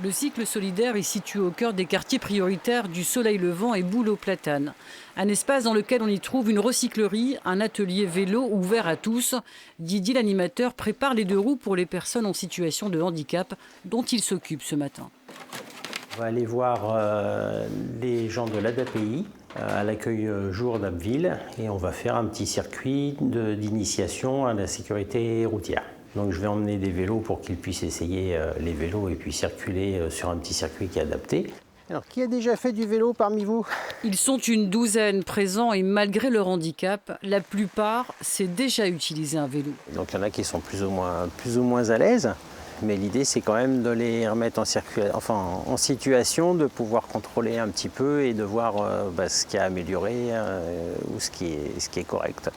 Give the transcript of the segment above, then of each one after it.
Le cycle solidaire est situé au cœur des quartiers prioritaires du Soleil Levant et Bouleau-Platane. Un espace dans lequel on y trouve une recyclerie, un atelier vélo ouvert à tous. Didier, l'animateur, prépare les deux roues pour les personnes en situation de handicap dont il s'occupe ce matin. On va aller voir les gens de l'ADAPI à l'accueil jour d'Abbeville et on va faire un petit circuit d'initiation à la sécurité routière. Donc je vais emmener des vélos pour qu'ils puissent essayer les vélos et puis circuler sur un petit circuit qui est adapté. Alors, qui a déjà fait du vélo parmi vous? Ils sont une douzaine présents et malgré leur handicap, la plupart s'est déjà utilisé un vélo. Donc il y en a qui sont plus ou moins à l'aise. Mais l'idée, c'est quand même de les remettre en situation, de pouvoir contrôler un petit peu et de voir ce qui a amélioré ou ce qui est correct.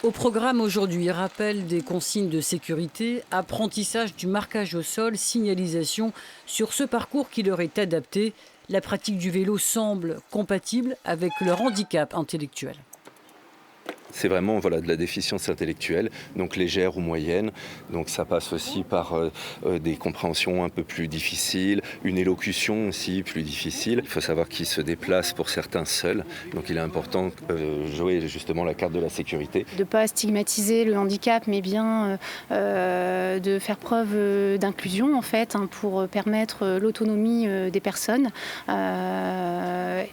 Au programme aujourd'hui, rappel des consignes de sécurité, apprentissage du marquage au sol, signalisation sur ce parcours qui leur est adapté. La pratique du vélo semble compatible avec leur handicap intellectuel. C'est vraiment de la déficience intellectuelle, donc légère ou moyenne. Donc ça passe aussi par des compréhensions un peu plus difficiles, une élocution aussi plus difficile. Il faut savoir qu'ils se déplacent pour certains seuls. Donc il est important de jouer justement la carte de la sécurité. De ne pas stigmatiser le handicap, mais bien de faire preuve d'inclusion en fait, pour permettre l'autonomie des personnes.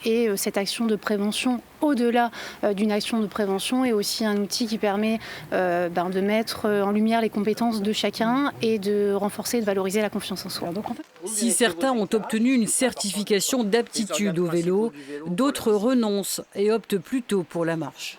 Et cette action de prévention, au-delà d'une action de prévention, est aussi un outil qui permet de mettre en lumière les compétences de chacun et de renforcer et de valoriser la confiance en soi. Si certains ont obtenu une certification d'aptitude au vélo, d'autres renoncent et optent plutôt pour la marche.